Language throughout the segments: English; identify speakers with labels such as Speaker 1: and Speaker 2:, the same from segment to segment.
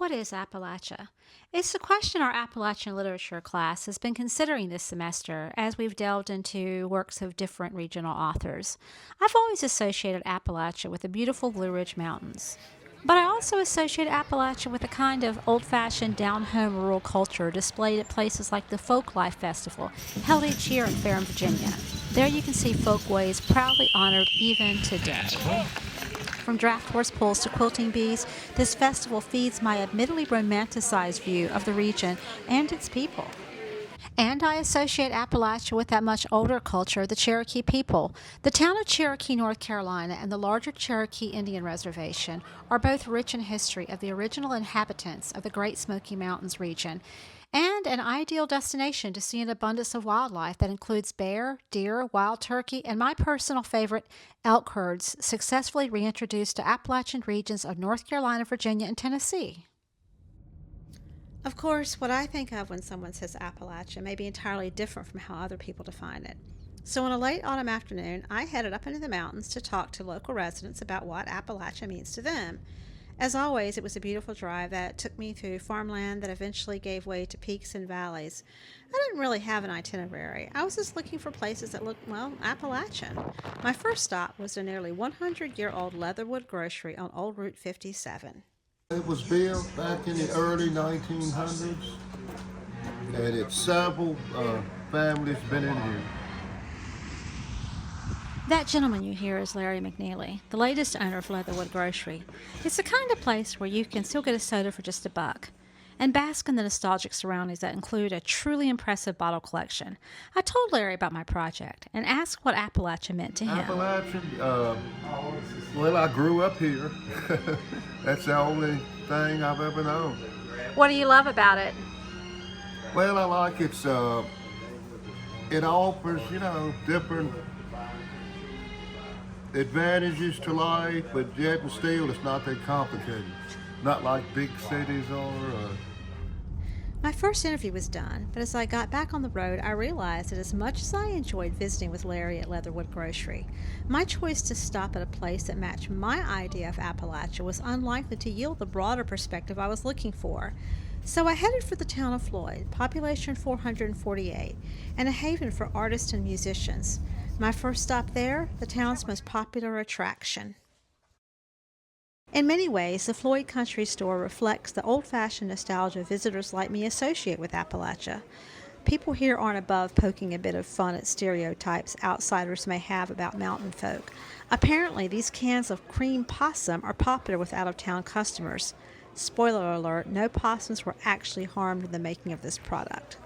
Speaker 1: What is Appalachia? It's the question our Appalachian Literature class has been considering this semester as we've delved into works of different regional authors. I've always associated Appalachia with the beautiful Blue Ridge Mountains. But I also associate Appalachia with a kind of old fashioned down home rural culture displayed at places like the Folk Life Festival, held each year in Ferrum, Virginia. There you can see folkways proudly honored even today. From draft horse pulls to quilting bees, this festival feeds my admittedly romanticized view of the region and its people. And I associate Appalachia with that much older culture, the Cherokee people. The town of Cherokee, North Carolina, and the larger Cherokee Indian Reservation are both rich in history of the original inhabitants of the Great Smoky Mountains region, and an ideal destination to see an abundance of wildlife that includes bear, deer, wild turkey, and my personal favorite, elk herds, successfully reintroduced to Appalachian regions of North Carolina, Virginia, and Tennessee. Of course, what I think of when someone says Appalachia may be entirely different from how other people define it. So on a late autumn afternoon, I headed up into the mountains to talk to local residents about what Appalachia means to them. As always, it was a beautiful drive that took me through farmland that eventually gave way to peaks and valleys. I didn't really have an itinerary. I was just looking for places that looked, well, Appalachian. My first stop was a nearly 100-year-old Leatherwood grocery on Old Route 57.
Speaker 2: It was built back in the early 1900s, and it's several families been in here.
Speaker 1: That gentleman you hear is Larry McNeely, the latest owner of Leatherwood Grocery. It's the kind of place where you can still get a soda for just $1 and bask in the nostalgic surroundings that include a truly impressive bottle collection. I told Larry about my project and asked what Appalachia meant to him.
Speaker 2: Appalachian, well, I grew up here. That's the only thing I've ever known.
Speaker 1: What do you love about it?
Speaker 2: Well, I like it offers, different advantages to life, but yet and still it's not that complicated. Not like big cities are.
Speaker 1: My first interview was done, but as I got back on the road, I realized that as much as I enjoyed visiting with Larry at Leatherwood Grocery, my choice to stop at a place that matched my idea of Appalachia was unlikely to yield the broader perspective I was looking for. So I headed for the town of Floyd, population 448, and a haven for artists and musicians. My first stop there, the town's most popular attraction. In many ways, the Floyd Country Store reflects the old-fashioned nostalgia visitors like me associate with Appalachia. People here aren't above poking a bit of fun at stereotypes outsiders may have about mountain folk. Apparently, these cans of cream possum are popular with out-of-town customers. Spoiler alert, no possums were actually harmed in the making of this product.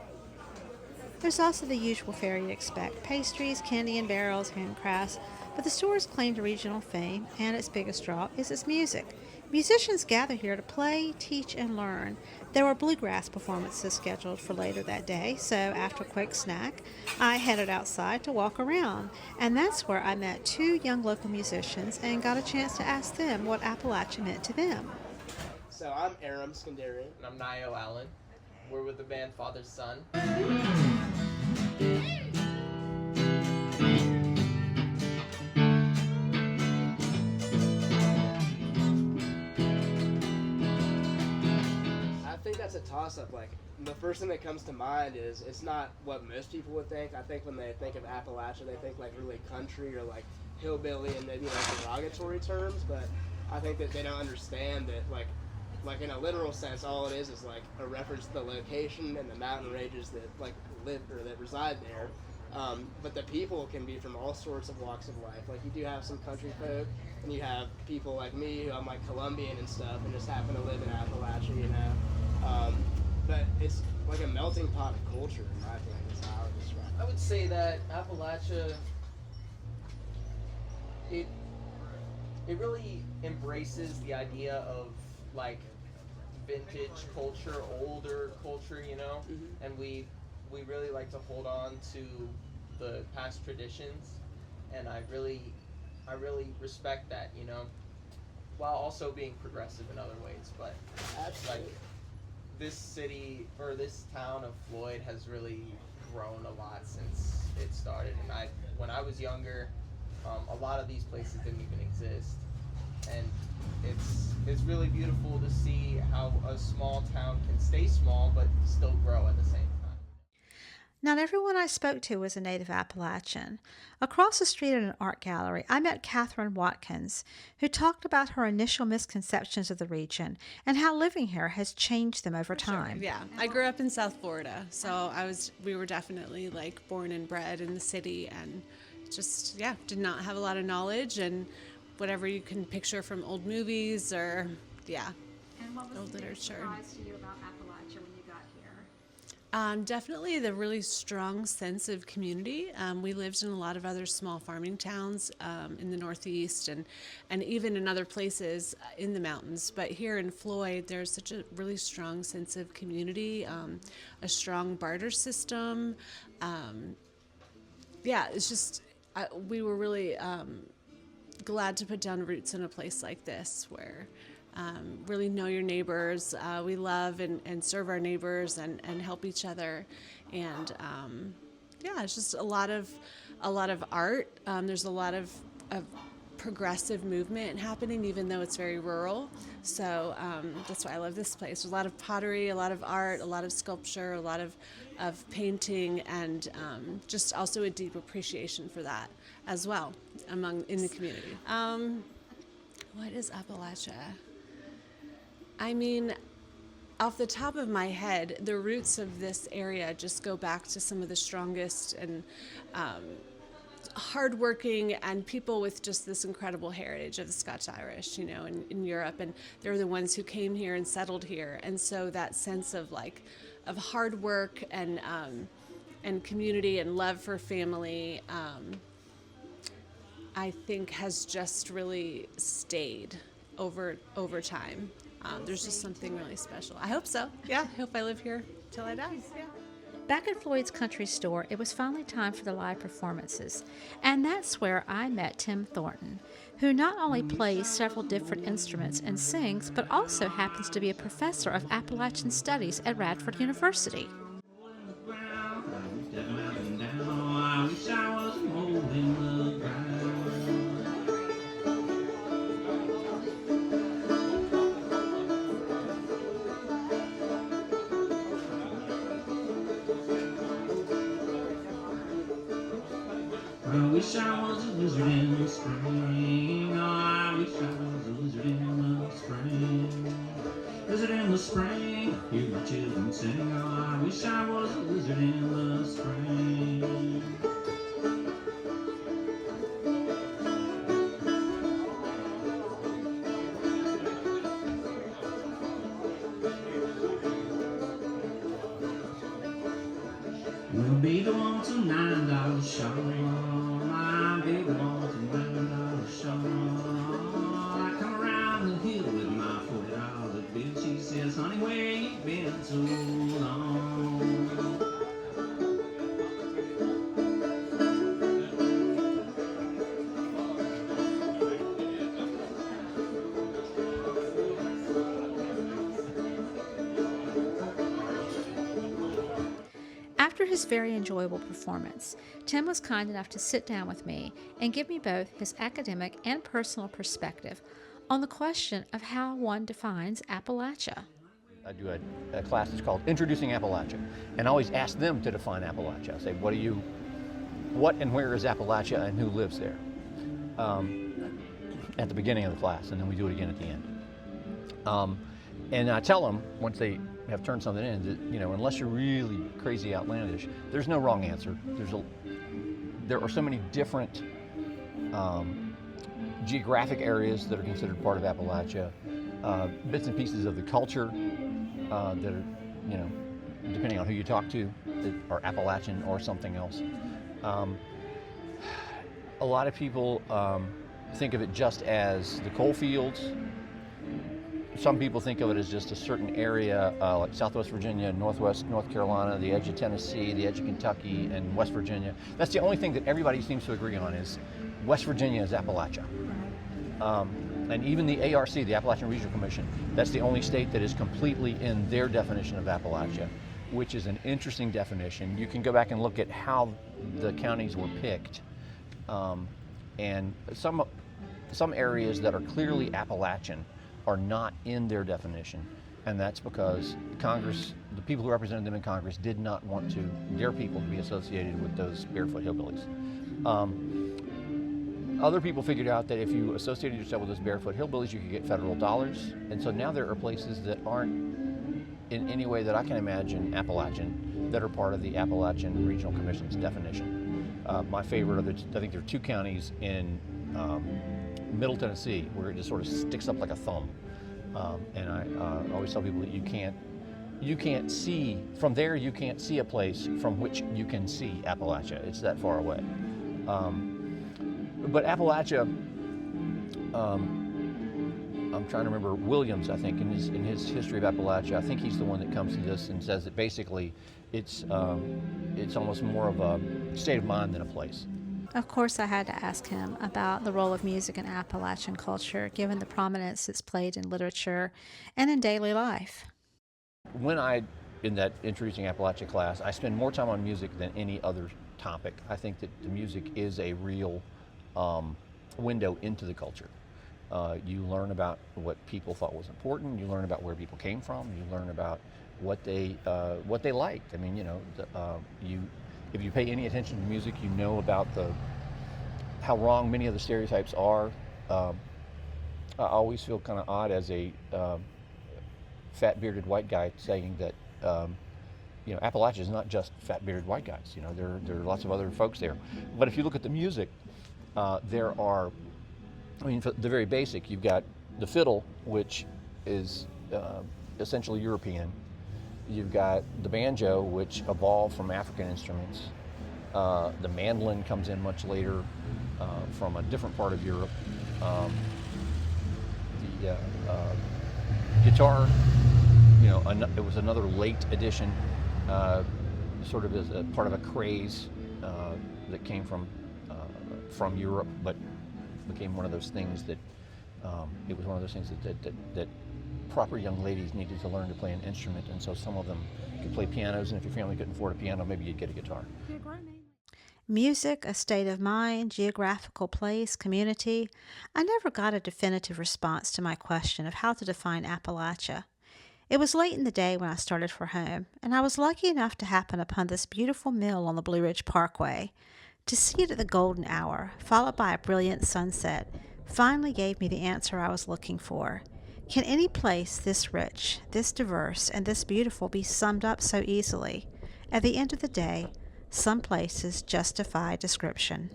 Speaker 1: There's also the usual fare you'd expect: pastries, candy in barrels, handcrafts, but the store's claim to regional fame, and its biggest draw, is its music. Musicians gather here to play, teach, and learn. There were bluegrass performances scheduled for later that day, so after a quick snack, I headed outside to walk around, and that's where I met two young local musicians and got a chance to ask them what Appalachia meant to them.
Speaker 3: So I'm Aram Skandarian.
Speaker 4: And I'm Nio Allen. We're with the band Father's Son.
Speaker 3: I think that's a toss-up. Like, the first thing that comes to mind is it's not what most people would think. I think when they think of Appalachia, they think like really country or like hillbilly and maybe like derogatory terms. But I think that they don't understand that like in a literal sense, all it is like a reference to the location and the mountain ranges that like live or that reside there. But the people can be from all sorts of walks of life. Like you do have some country folk, and you have people like me who I'm like Colombian and stuff, and just happen to live in Appalachia, But it's like a melting pot of culture, in my opinion, is how I would describe it.
Speaker 4: I would say that Appalachia, it really embraces the idea of like vintage culture, older culture,
Speaker 3: Mm-hmm.
Speaker 4: and we really like to hold on to the past traditions, and I really respect that, while also being progressive in other ways. But
Speaker 3: Absolutely.
Speaker 4: like this city or this town of Floyd has really grown a lot since it started, and when I was younger, a lot of these places didn't even exist, and it's really beautiful to see how a small town can stay small but still grow at the same time.
Speaker 1: Not everyone I spoke to was a native Appalachian. Across the street at an art gallery, I met Catherine Watkins, who talked about her initial misconceptions of the region and how living here has changed them over time.
Speaker 5: Yeah, I grew up in South Florida, so we were definitely like born and bred in the city, and just did not have a lot of knowledge and whatever you can picture from old movies or
Speaker 1: And what was
Speaker 5: old
Speaker 1: the biggest
Speaker 5: literature.
Speaker 1: surprise to you about Appalachia when you got here?
Speaker 5: Definitely the really strong sense of community. We lived in a lot of other small farming towns in the Northeast and even in other places in the mountains. But here in Floyd, there's such a really strong sense of community, a strong barter system. It's just, we were really glad to put down roots in a place like this where really know your neighbors. We love and serve our neighbors and help each other. And it's just a lot of art. There's a lot of progressive movement happening, even though it's very rural. So that's why I love this place. There's a lot of pottery, a lot of art, a lot of sculpture, a lot of painting, and just also a deep appreciation for that as well in the community. What is Appalachia? I mean, off the top of my head, the roots of this area just go back to some of the strongest and hardworking and people with just this incredible heritage of the Scotch-Irish, in Europe, and they're the ones who came here and settled here, and so that sense of hard work and community and love for family, I think has just really stayed over time. There's just something really special. I hope so. Yeah, I hope I live here till I die. Yeah.
Speaker 1: Back at Floyd's Country Store, it was finally time for the live performances, and that's where I met Tim Thornton, who not only plays several different instruments and sings, but also happens to be a professor of Appalachian Studies at Radford University.
Speaker 6: I wish I was a lizard in the spring. Oh, I wish I was a lizard in the spring. Lizard in the spring, hear the children sing. Oh, I wish I was a lizard in the spring. We'll be the one to $9 show. My baby wants a $9 show. I come around the hill with my $40 bill. She says, honey, where you been so long?
Speaker 1: After his very enjoyable performance, Tim was kind enough to sit down with me and give me both his academic and personal perspective on the question of how one defines Appalachia.
Speaker 7: I do a class that's called Introducing Appalachia, and I always ask them to define Appalachia. I say, what and where is Appalachia and who lives there? At the beginning of the class, and then we do it again at the end. And I tell them, once they have turned something in, that, unless you're really crazy outlandish, there's no wrong answer. There are so many different geographic areas that are considered part of Appalachia, bits and pieces of the culture that are, depending on who you talk to, that are Appalachian or something else. A lot of people think of it just as the coal fields. Some people think of it as just a certain area, like Southwest Virginia, Northwest North Carolina, the edge of Tennessee, the edge of Kentucky, and West Virginia. That's the only thing that everybody seems to agree on, is West Virginia is Appalachia. And even the ARC, the Appalachian Regional Commission, that's the only state that is completely in their definition of Appalachia, which is an interesting definition. You can go back and look at how the counties were picked. And some some areas that are clearly Appalachian are not in their definition, and that's because Congress, the people who represented them in Congress, did not want their people to be associated with those barefoot hillbillies. Other people figured out that if you associated yourself with those barefoot hillbillies, you could get federal dollars, and so now there are places that aren't in any way that I can imagine Appalachian that are part of the Appalachian Regional Commission's definition. My favorite, I think there are 2 counties in Middle Tennessee where it just sort of sticks up like a thumb, and I always tell people that you can't see from there. You can't see a place from which you can see Appalachia. It's that far away. But Appalachia, I'm trying to remember Williams, I think, in his history of Appalachia, I think he's the one that comes to this and says that basically it's almost more of a state of mind than a place.
Speaker 1: Of course, I had to ask him about the role of music in Appalachian culture, given the prominence it's played in literature and in daily life.
Speaker 7: When in that Introducing Appalachia class, I spend more time on music than any other topic. I think that the music is a real window into the culture. You learn about what people thought was important. You learn about where people came from. You learn about what they liked. I mean, if you pay any attention to music, you know about how wrong many of the stereotypes are. I always feel kind of odd as a fat bearded white guy saying that Appalachia is not just fat bearded white guys. There are lots of other folks there. But if you look at the music, there are. For the very basic, you've got the fiddle, which is essentially European. You've got the banjo, which evolved from African instruments. The mandolin comes in much later from a different part of Europe. The guitar, it was another late addition, sort of as a part of a craze that came from Europe, but became one of those things that that proper young ladies needed to learn to play an instrument, and so some of them could play pianos, and if your family couldn't afford a piano, maybe you'd get a guitar.
Speaker 1: Music, a state of mind, geographical place, community. I never got a definitive response to my question of how to define Appalachia. It was late in the day when I started for home, and I was lucky enough to happen upon this beautiful mill on the Blue Ridge Parkway. To see it at the golden hour, followed by a brilliant sunset, finally gave me the answer I was looking for. Can any place this rich, this diverse, and this beautiful be summed up so easily? At the end of the day, some places justify description.